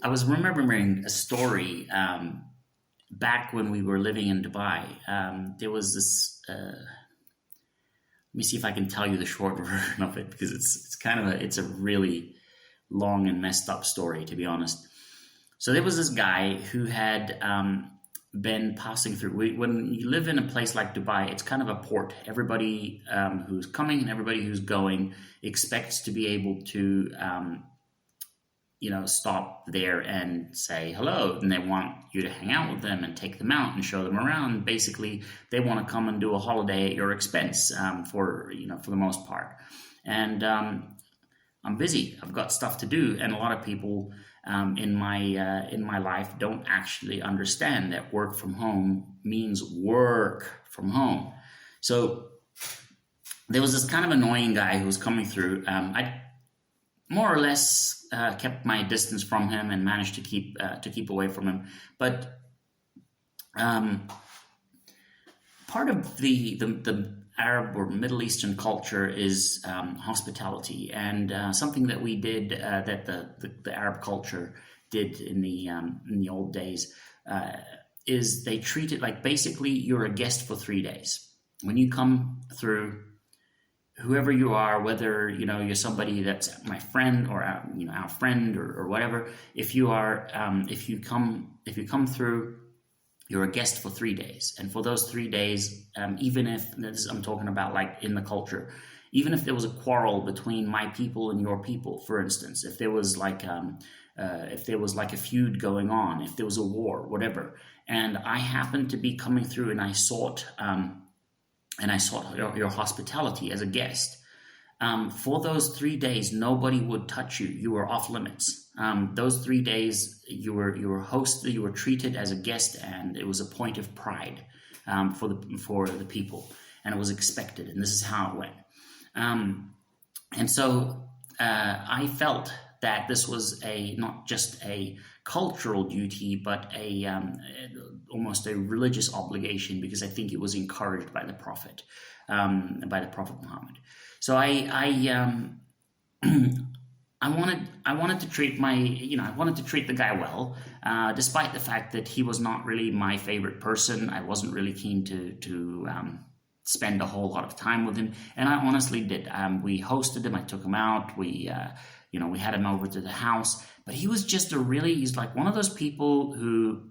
I was remembering a story back when we were living in Dubai. There was this. Let me see if I can tell you the short version of it because it's kind of a really long and messed up story, to be honest. So there was this guy who had been passing through. When you live in a place like Dubai, it's kind of a port. Everybody who's coming and everybody who's going expects to be able to stop there and say hello, and they want you to hang out with them and take them out and show them around. Basically, they want to come and do a holiday at your expense, for the most part. And I'm busy. I've got stuff to do, and a lot of people in my life don't actually understand that work from home means work from home. So there was this kind of annoying guy who was coming through. I more or less kept my distance from him and managed to keep away from him. But part of the Arab or Middle Eastern culture is hospitality, and something that we did that the Arab culture did in the old days is they treat it like basically you're a guest for 3 days. When you come through, whoever you are, whether you're somebody that's my friend or our friend or whatever, if you come through, you're a guest for 3 days. And for those 3 days, even if I'm talking about like in the culture, even if there was a quarrel between my people and your people, for instance, if there was like a feud going on, if there was a war, whatever, and I happened to be coming through and I sought your hospitality as a guest. For those 3 days, nobody would touch you. You were off limits. Those 3 days, you were hosted. You were treated as a guest, and it was a point of pride for the people, and it was expected. And this is how it went. And so I felt that this was not just a cultural duty, but almost a religious obligation, because I think it was encouraged by the Prophet, Muhammad. So I wanted to treat the guy well, despite the fact that he was not really my favorite person. I wasn't really keen to spend a whole lot of time with him, and I honestly did. We hosted him. I took him out. We had him over to the house, but he was just he's like one of those people who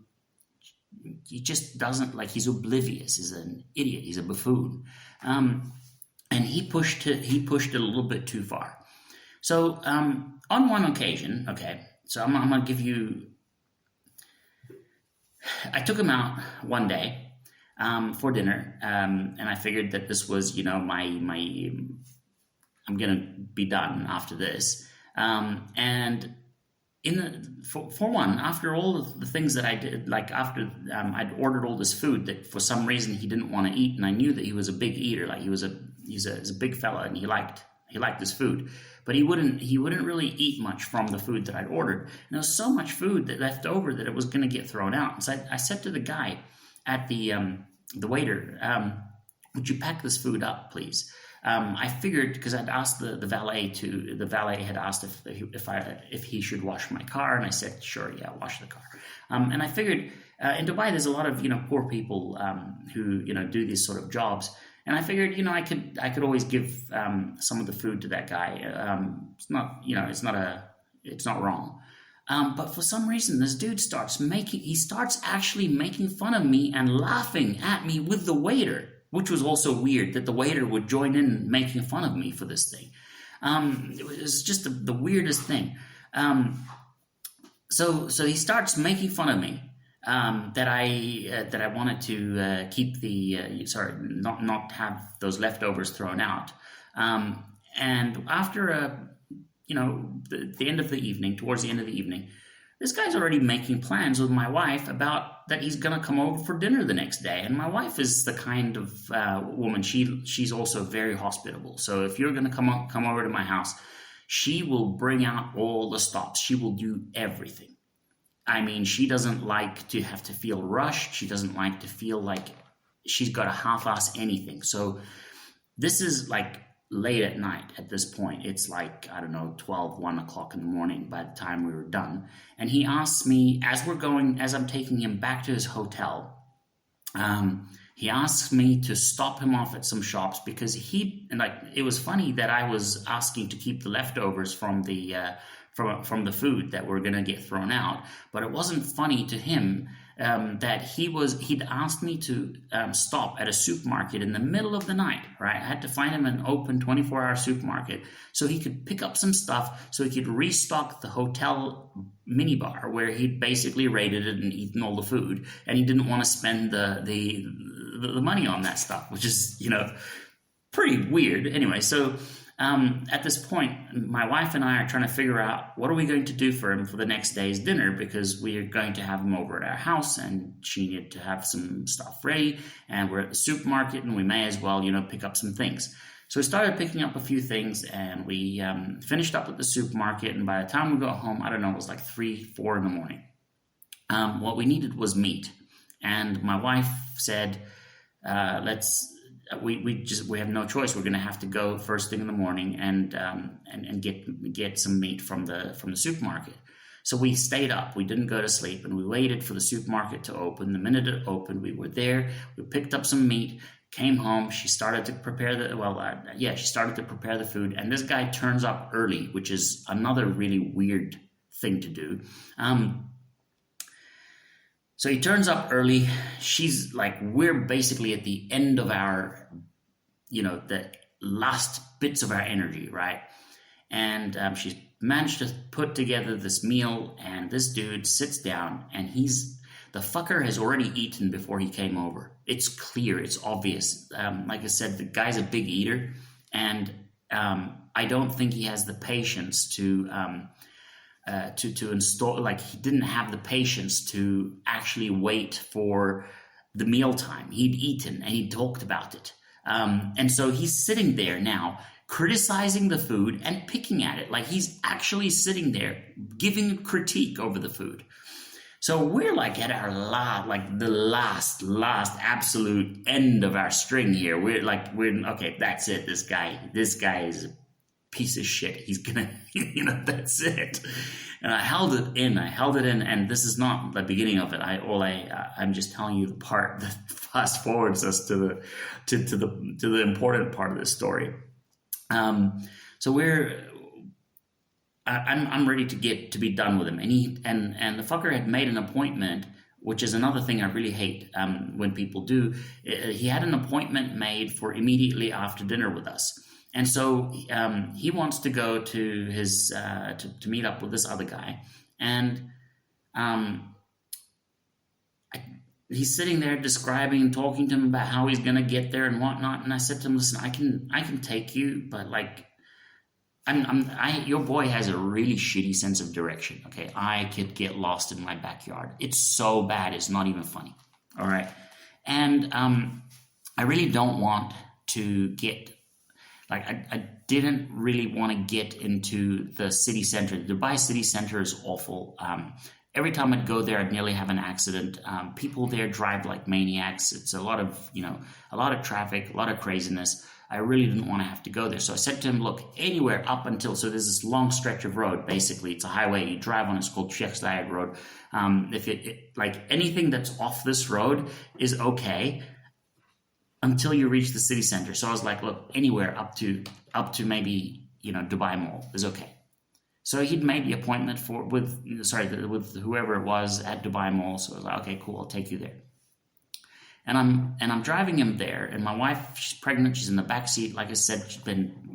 he just doesn't, like, he's oblivious. He's an idiot. He's a buffoon. And he pushed it a little bit too far. So on one occasion, so I'm going to give you, I took him out one day for dinner, and I figured that this was, I'm going to be done after this. And for one, after all of the things that I did, like after I'd ordered all this food that for some reason he didn't want to eat, and I knew that he was a big eater, like he's a big fella, and he liked his food, but he wouldn't really eat much from the food that I'd ordered. And there was so much food that left over that it was going to get thrown out. And so I said to the guy at the waiter, would you pack this food up, please? I figured, because I'd asked the valet had asked if he should wash my car, and I said, sure, yeah, wash the car. And I figured in Dubai there's a lot of poor people who do these sort of jobs, and I figured I could always give some of the food to that guy. It's not wrong. But for some reason, this dude starts actually making fun of me and laughing at me with the waiter, which was also weird that the waiter would join in making fun of me for this thing. It was just the weirdest thing. So he starts making fun of me that I wanted to keep not have those leftovers thrown out. And after the end of the evening, towards the end of the evening, this guy's already making plans with my wife about that he's going to come over for dinner the next day. And my wife is the kind of woman, she's also very hospitable. So if you're going to come over to my house, she will bring out all the stops. She will do everything. I mean, she doesn't like to have to feel rushed. She doesn't like to feel like she's got to half-ass anything. So this is like late at night at this point. It's like, I don't know, 12, 1 o'clock in the morning by the time we were done. And he asks me, as I'm taking him back to his hotel, he asks me to stop him off at some shops because it was funny that I was asking to keep the leftovers from the food that were going to get thrown out, but it wasn't funny to him that he'd asked me to stop at a supermarket in the middle of the night, right? I had to find him an open 24-hour supermarket so he could pick up some stuff so he could restock the hotel minibar where he'd basically raided it and eaten all the food, and he didn't want to spend the money on that stuff, which is, pretty weird. Anyway, so at this point, my wife and I are trying to figure out what are we going to do for him for the next day's dinner, because we are going to have him over at our house and she needed to have some stuff ready, and we're at the supermarket and we may as well, pick up some things. So we started picking up a few things, and we finished up at the supermarket, and by the time we got home, I don't know, it was like 3, 4 in the morning. What we needed was meat, and my wife said, we have no choice. We're going to have to go first thing in the morning and get some meat from the supermarket. So we stayed up. We didn't go to sleep, and we waited for the supermarket to open. The minute it opened, we were there. We picked up some meat, came home. She started to prepare the food, and this guy turns up early, which is another really weird thing to do. So he turns up early. She's like, we're basically at the end of our, the last bits of our energy, right? And she's managed to put together this meal, and this dude sits down, and the fucker has already eaten before he came over. It's clear, it's obvious. Like I said, the guy's a big eater, and I don't think he has the patience to install, like he didn't have the patience to actually wait for the mealtime. He'd eaten and he talked about it. And so he's sitting there now criticizing the food and picking at it. Like he's actually sitting there giving a critique over the food. So we're like at our the last absolute end of our string here. We're okay, that's it. This guy is a piece of shit. He's gonna, that's it. And I held it in, and this is not the beginning of it. I'm just telling you the part that fast forwards us to the important part of the story. So I'm ready to be done with him, and the fucker had made an appointment, which is another thing I really hate when people do. He had an appointment made for immediately after dinner with us. And so he wants to go to his to meet up with this other guy, and he's sitting there talking to him about how he's going to get there and whatnot. And I said to him, "Listen, I can take you, but like, your boy has a really shitty sense of direction. Okay, I could get lost in my backyard. It's so bad, it's not even funny. All right, and I really don't want to get." I didn't really want to get into the city center. The Dubai city center is awful. Every time I'd go there, I'd nearly have an accident. People there drive like maniacs. It's a lot of traffic, a lot of craziness. I really didn't want to have to go there. So I said to him, look, anywhere up until, so there's this long stretch of road, basically. It's a highway. You drive on, it's called Sheikh Zayed Road. If like anything that's off this road is okay, until you reach the city center. So I was like, look, anywhere up to maybe, Dubai Mall is okay. So he'd made the appointment with whoever it was at Dubai Mall. So I was like, okay, cool, I'll take you there. And I'm driving him there, and my wife, she's pregnant, she's in the back seat. Like I said,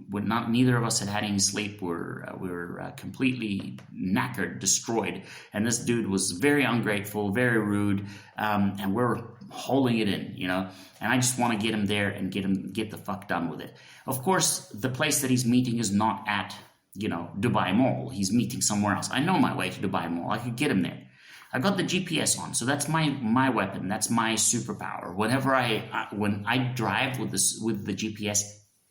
neither of us had any sleep. We were completely knackered, destroyed. And this dude was very ungrateful, very rude, and we're holding it in, and I just want to get him there and get the fuck done with it. Of course, the place that he's meeting is not at, Dubai Mall. He's meeting somewhere else. I know my way to Dubai Mall. I could get him there. I got the GPS on, so that's my weapon. That's my superpower. When I drive with the GPS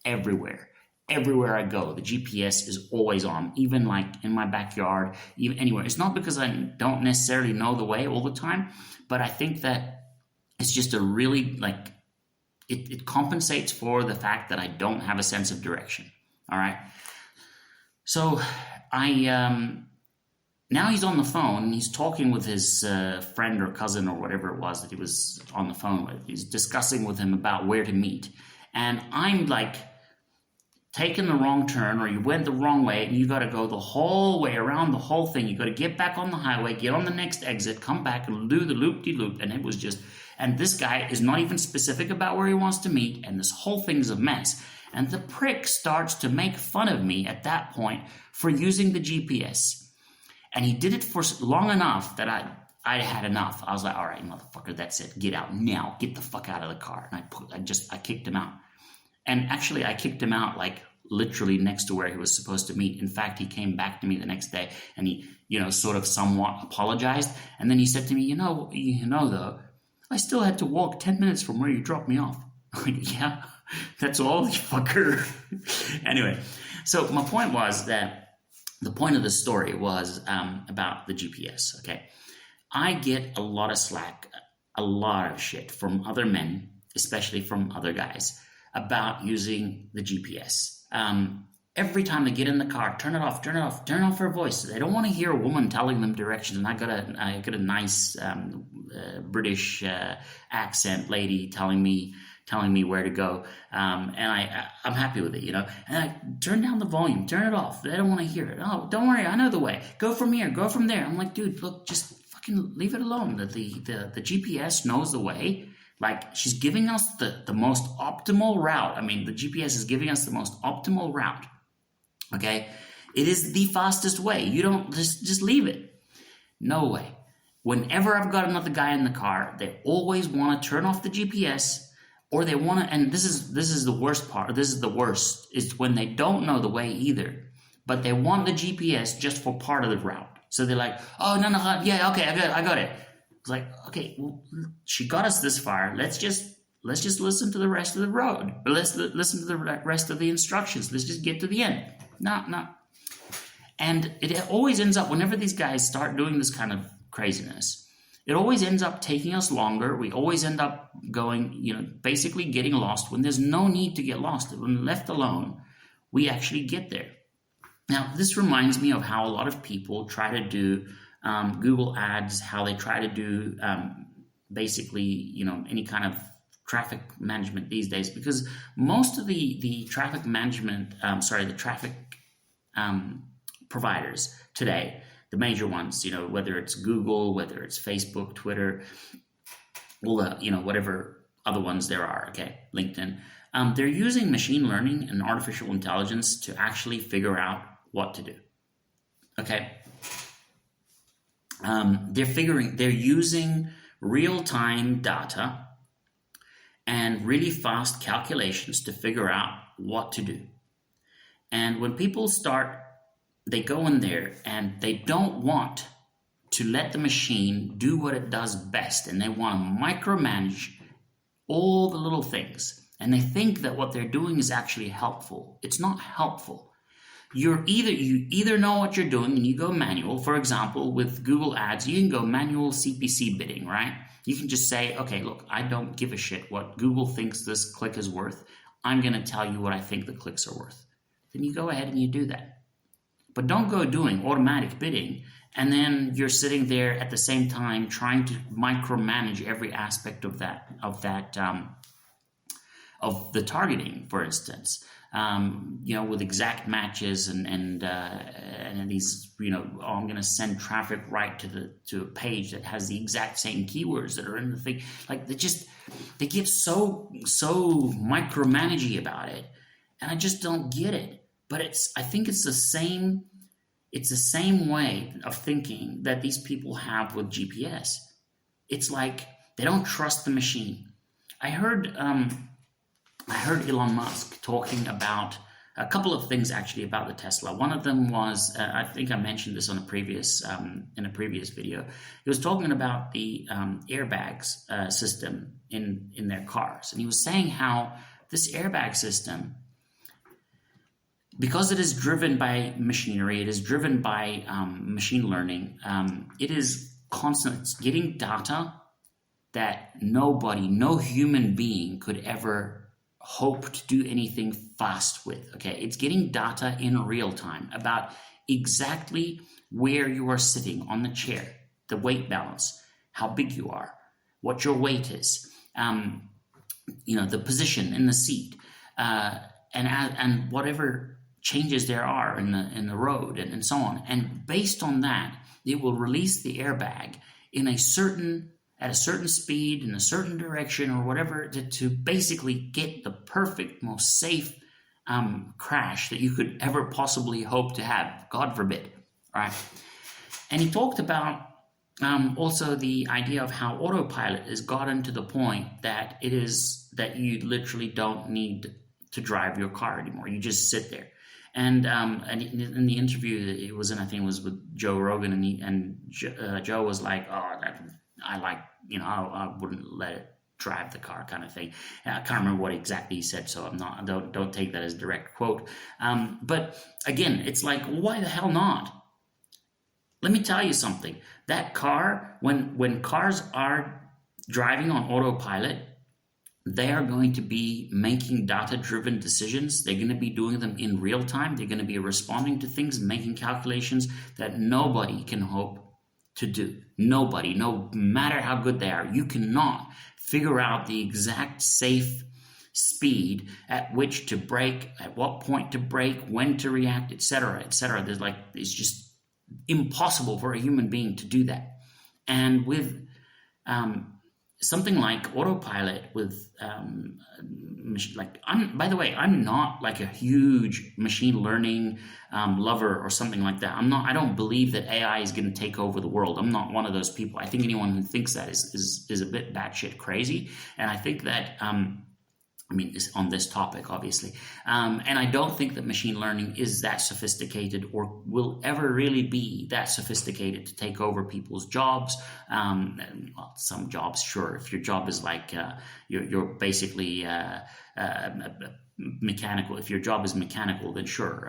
everywhere I go, the GPS is always on, even like in my backyard, even anywhere. It's not because I don't necessarily know the way all the time, but I think that it's just a really it compensates for the fact that I don't have a sense of direction. All right. So now he's on the phone and he's talking with his friend or cousin or whatever it was that he was on the phone with. He's discussing with him about where to meet. And I'm like taking the wrong turn, or you went the wrong way, and you got to go the whole way around the whole thing. You got to get back on the highway, get on the next exit, come back and do the loop-de-loop. And it was just, and this guy is not even specific about where he wants to meet. And this whole thing's a mess. And the prick starts to make fun of me at that point for using the GPS. And he did it for long enough that I had enough. I was like, all right, motherfucker, that's it. Get out now. Get the fuck out of the car. And I kicked him out. And actually, I kicked him out like literally next to where he was supposed to meet. In fact, he came back to me the next day and he, sort of somewhat apologized. And then he said to me, though, I still had to walk 10 minutes from where you dropped me off. I'm like, yeah, that's all, you fucker. Anyway, so my point was that the point of the story was about the GPS, okay? I get a lot of slack, a lot of shit from other men, especially from other guys, about using the GPS. Every time they get in the car, turn it off her voice. They don't want to hear a woman telling them directions. And I got a nice British accent lady telling me where to go, and I'm happy with it, And I turn down the volume, turn it off. They don't want to hear it. Oh, don't worry, I know the way. Go from here, go from there. I'm like, dude, look, just fucking leave it alone. The GPS knows the way. Like, she's giving us the most optimal route. I mean, the GPS is giving us the most optimal route. Okay? It is the fastest way. You don't just leave it. No way. Whenever I've got another guy in the car, they always want to turn off the GPS, or they want to, and this is the worst part. This is the worst, is when they don't know the way either, but they want the GPS just for part of the route. So they're like, oh, no, yeah, okay, I got it. It's like, okay, well, she got us this far. Let's just listen to the rest of the road. Or let's listen to the rest of the instructions. Let's just get to the end. No. And it always ends up, whenever these guys start doing this kind of craziness, it always ends up taking us longer. We always end up going, basically getting lost when there's no need to get lost. When left alone, we actually get there. Now, this reminds me of how a lot of people try to do Google ads, how they try to do basically, any kind of traffic management these days, because most of the traffic management, the traffic providers today, the major ones, whether it's Google, whether it's Facebook, Twitter, all the, whatever other ones there are, okay, LinkedIn, they're using machine learning and artificial intelligence to actually figure out what to do, okay? They're using real-time data and really fast calculations to figure out what to do. And when people they go in there and they don't want to let the machine do what it does best, and they want to micromanage all the little things, and they think that what they're doing is actually helpful. It's not helpful. You either know what you're doing and you go manual. For example, with Google Ads, you can go manual CPC bidding, right? You can just say, okay, look, I don't give a shit what Google thinks this click is worth. I'm going to tell you what I think the clicks are worth. Then you go ahead and you do that. But don't go doing automatic bidding and then you're sitting there at the same time trying to micromanage every aspect of the targeting, for instance. With exact matches and these, I'm going to send traffic right to a page that has the exact same keywords that are in the thing. Like they get so micromanagey about it, and I just don't get it. But I think it's the same way of thinking that these people have with GPS. It's like they don't trust the machine. I heard Elon Musk talking about a couple of things actually about the Tesla. One of them was, I think I mentioned this on in a previous video. He was talking about the airbags system in their cars, and he was saying how this airbag system, because it is driven by machinery, it is driven by machine learning. It is constant. It's getting data that nobody, no human being could ever hope to do anything fast with. Okay, it's getting data in real time about exactly where you are sitting on the chair, the weight balance, how big you are, what your weight is, the position in the seat, and whatever changes there are in the road and so on. And based on that, it will release the airbag at a certain speed, in a certain direction, or whatever, to basically get the perfect, most safe crash that you could ever possibly hope to have, God forbid, right? And he talked about also the idea of how autopilot has gotten to the point that you literally don't need to drive your car anymore. You just sit there. And in the interview that it was in, I think it was with Joe Rogan, and Joe was like, "Oh, I wouldn't let it drive the car," kind of thing. And I can't remember what exactly he said, so don't take that as a direct quote. But again, it's like, why the hell not? Let me tell you something. That car, when cars are driving on autopilot, they are going to be making data-driven decisions. They're going to be doing them in real time. They're going to be responding to things, making calculations that nobody can hope to do. Nobody, no matter how good they are, you cannot figure out the exact safe speed at which to brake, at what point to brake, when to react, etc., etc. It's just impossible for a human being to do that. And with something like autopilot, with by the way, I'm not like a huge machine learning lover or something like that. I don't believe that AI is going to take over the world. I'm not one of those people. I think anyone who thinks that is a bit batshit crazy. And I think that on this topic, obviously. And I don't think that machine learning is that sophisticated or will ever really be that sophisticated to take over people's jobs. Some jobs, sure. If your job is like you're basically mechanical. If your job is mechanical, then sure,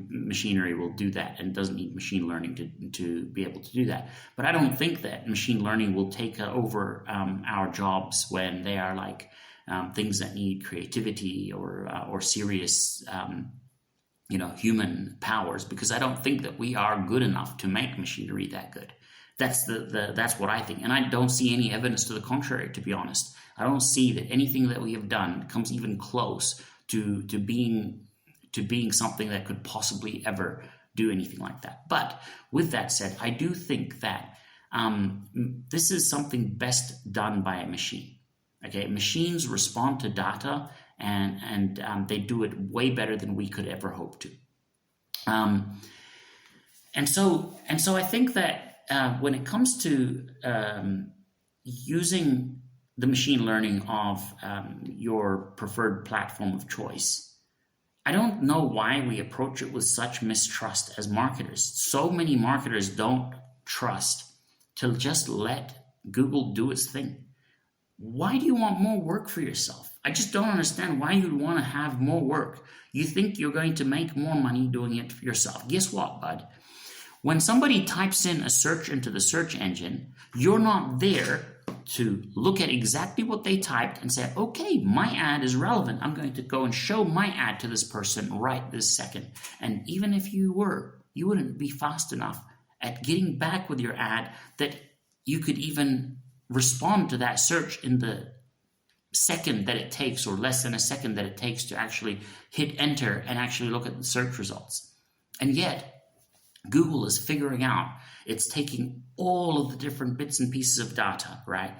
machinery will do that and doesn't need machine learning to be able to do that. But I don't think that machine learning will take over our jobs when they are like things that need creativity or serious, human powers, because I don't think that we are good enough to make machinery that good. That's that's what I think, and I don't see any evidence to the contrary. To be honest, I don't see that anything that we have done comes even close to being something that could possibly ever do anything like that. But with that said, I do think that this is something best done by a machine. Okay, machines respond to data, and they do it way better than we could ever hope to. And so I think that when it comes to using the machine learning of your preferred platform of choice, I don't know why we approach it with such mistrust as marketers. So many marketers don't trust to just let Google do its thing. Why do you want more work for yourself? I just don't understand why you'd want to have more work. You think you're going to make more money doing it for yourself. Guess what, bud? When somebody types in a search into the search engine, you're not there to look at exactly what they typed and say, okay, my ad is relevant. I'm going to go and show my ad to this person right this second. And even if you were, you wouldn't be fast enough at getting back with your ad that you could even respond to that search in the second that it takes, or less than a second that it takes, to actually hit enter and actually look at the search results. And yet Google is figuring out, it's taking all of the different bits and pieces of data, right,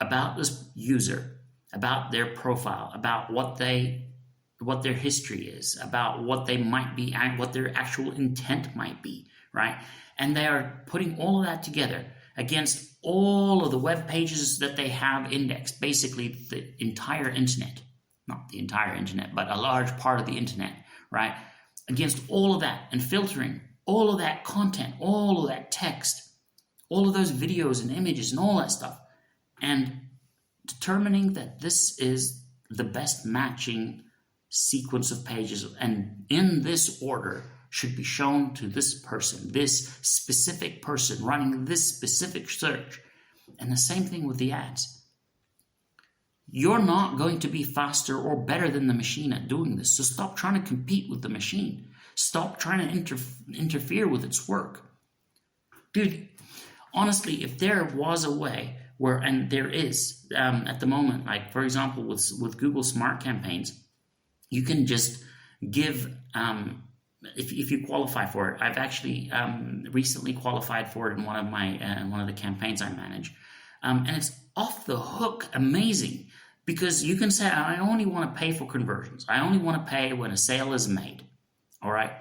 about this user, about their profile, about what their history is, about what they might be, and what their actual intent might be, right? And they are putting all of that together against all of the web pages that they have indexed, basically the entire internet, not the entire internet, but a large part of the internet, right? Against all of that, and filtering all of that content, all of that text, all of those videos and images and all that stuff, and determining that this is the best matching sequence of pages, and in this order should be shown to this person, this specific person running this specific search. And the same thing with the ads. You're not going to be faster or better than the machine at doing this. So stop trying to compete with the machine. Stop trying to interfere with its work. Dude, honestly, if there was a way where, and there is at the moment, like for example, with Google Smart Campaigns, you can just give, if you qualify for it. I've actually recently qualified for it in one of the campaigns I manage, and it's off the hook amazing, because you can say, I only want to pay for conversions. I only want to pay when a sale is made. All right,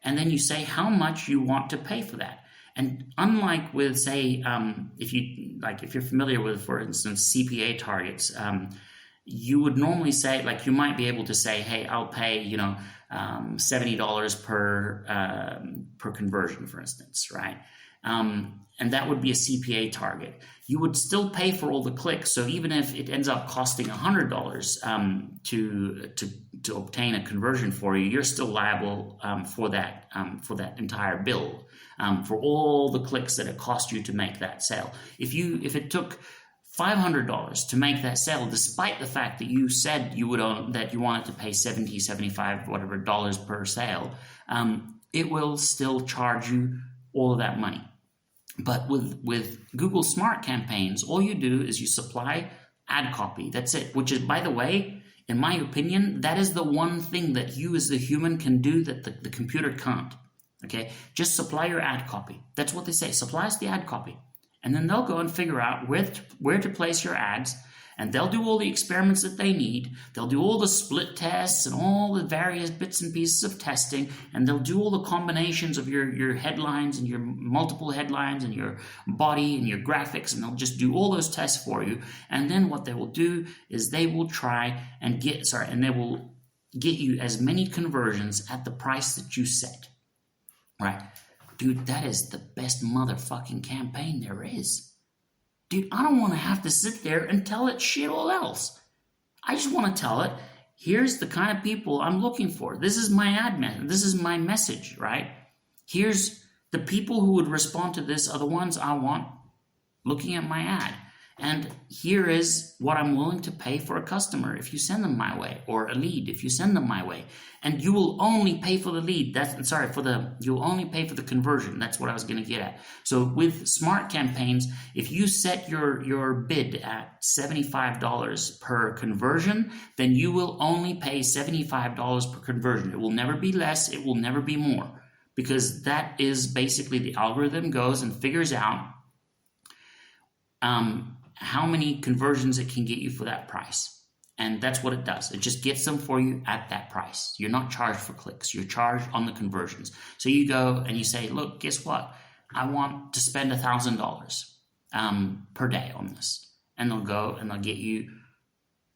and then you say how much you want to pay for that. And unlike with, say, if you're familiar with, for instance, CPA targets, you would normally say, like, you might be able to say, hey, I'll pay, $70 per conversion, for instance, right? And that would be a CPA target. You would still pay for all the clicks. So even if it ends up costing $100 to obtain a conversion for you, you're still liable for that entire bill, for all the clicks that it cost you to make that sale. If it took $500 to make that sale, despite the fact that you said that you wanted to pay 70, 75, whatever dollars per sale, it will still charge you all of that money. But with Google Smart Campaigns, all you do is you supply ad copy. That's it, which is, by the way, in my opinion, that is the one thing that you as the human can do that the computer can't. Okay, just supply your ad copy. That's what they say. Supply us the ad copy. And then they'll go and figure out where to place your ads, and they'll do all the experiments that they need. They'll do all the split tests and all the various bits and pieces of testing, and they'll do all the combinations of your headlines and your multiple headlines and your body and your graphics, and they'll just do all those tests for you. And then what they will do is they will they will get you as many conversions at the price that you set. Right? Dude, that is the best motherfucking campaign there is. Dude, I don't want to have to sit there and tell it shit all else. I just want to tell it, here's the kind of people I'm looking for. This is my ad message. This is my message, right? Here's the people who would respond to this are the ones I want looking at my ad. And here is what I'm willing to pay for a customer if you send them my way, or a lead if you send them my way. And you will only pay for the lead. You'll only pay for the conversion. That's what I was going to get at. So with Smart Campaigns, if you set your bid at $75 per conversion, then you will only pay $75 per conversion. It will never be less. It will never be more, because that is basically the algorithm goes and figures out how many conversions it can get you for that price. And that's what it does. It just gets them for you at that price. You're not charged for clicks. You're charged on the conversions. So you go and you say, look, guess what? I want to spend $1,000 per day on this. And they'll go and they'll get you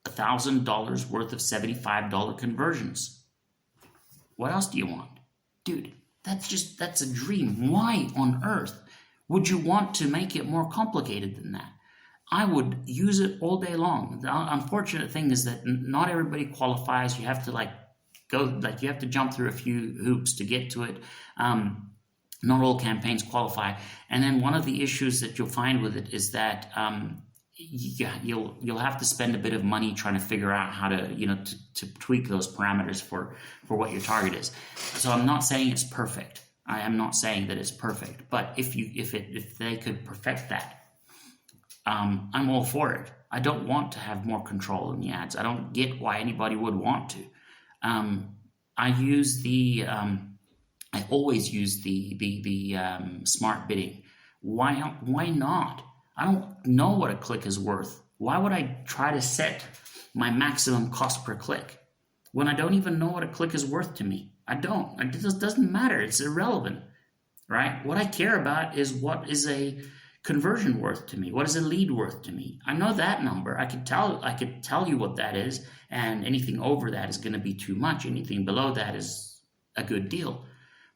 $1,000 worth of $75 conversions. What else do you want? Dude, that's a dream. Why on earth would you want to make it more complicated than that? I would use it all day long. The unfortunate thing is that not everybody qualifies. You have to you have to jump through a few hoops to get to it. Not all campaigns qualify. And then one of the issues that you'll find with it is that you'll have to spend a bit of money trying to figure out how to tweak those parameters for what your target is. So I'm not saying it's perfect. I am not saying that it's perfect, but if they could perfect that, I'm all for it. I don't want to have more control in the ads. I don't get why anybody would want to. I always use the smart bidding. Why not? I don't know what a click is worth. Why would I try to set my maximum cost per click when I don't even know what a click is worth to me? I don't. It just doesn't matter. It's irrelevant, right? What I care about is what is a conversion worth to me. What is a lead worth to me? I know that number. I could tell you what that is, and anything over that is going to be too much. Anything below that is a good deal.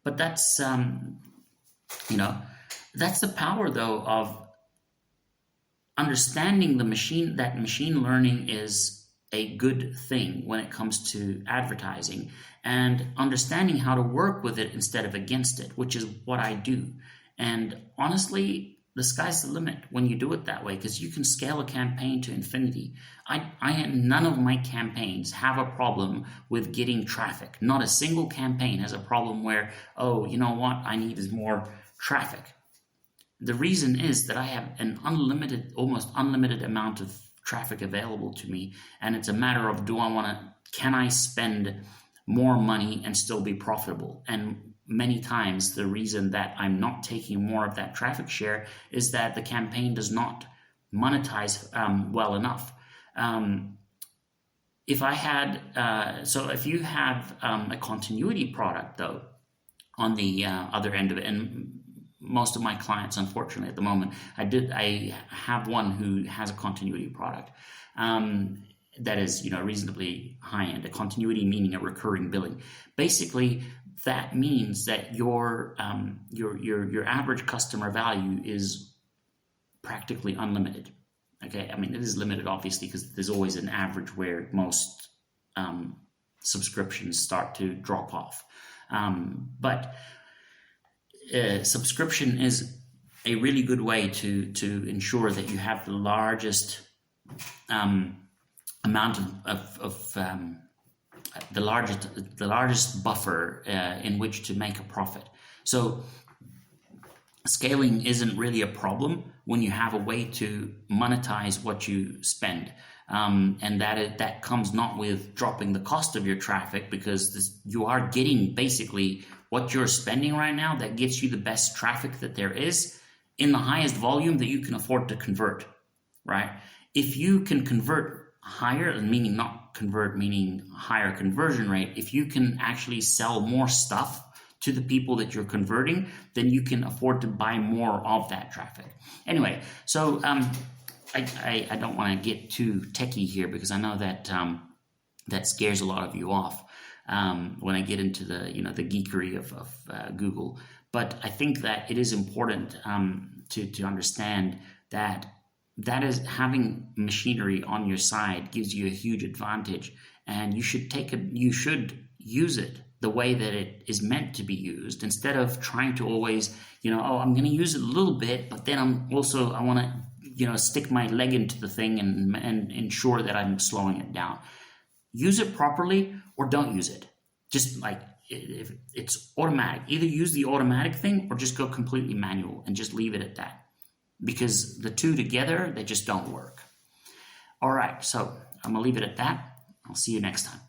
But that's that's the power though of understanding that machine learning is a good thing when it comes to advertising, and understanding how to work with it instead of against it, which is what I do. And honestly, the sky's the limit when you do it that way, because you can scale a campaign to infinity. None of my campaigns have a problem with getting traffic. Not a single campaign has a problem where, oh, you know what I need is more traffic. The reason is that I have an almost unlimited amount of traffic available to me, and it's a matter of can I spend more money and still be profitable? And many times the reason that I'm not taking more of that traffic share is that the campaign does not monetize well enough. If you have a continuity product though, on the other end of it, and most of my clients, unfortunately, at the moment, I have one who has a continuity product that is, reasonably high end. A continuity meaning a recurring billing. Basically, that means that your average customer value is practically unlimited. Okay, I mean it is limited obviously because there's always an average where most subscriptions start to drop off, but subscription is a really good way to ensure that you have the largest amount of the largest buffer in which to make a profit. So scaling isn't really a problem when you have a way to monetize what you spend, and that comes not with dropping the cost of your traffic, because you are getting basically what you're spending right now that gets you the best traffic that there is in the highest volume that you can afford to convert, right? If you can convert higher, meaning not convert, meaning higher conversion rate, if you can actually sell more stuff to the people that you're converting, then you can afford to buy more of that traffic. Anyway, so I don't want to get too techie here, because I know that that scares a lot of you off when I get into the the geekery of Google. But I think that it is important to understand that is having machinery on your side gives you a huge advantage, and you should use it the way that it is meant to be used, instead of trying to always, I'm going to use it a little bit, but then I want to, stick my leg into the thing and ensure that I'm slowing it down. Use it properly or don't use it. Just like if it's automatic, either use the automatic thing or just go completely manual and just leave it at that. Because the two together, they just don't work. All right, so I'm going to leave it at that. I'll see you next time.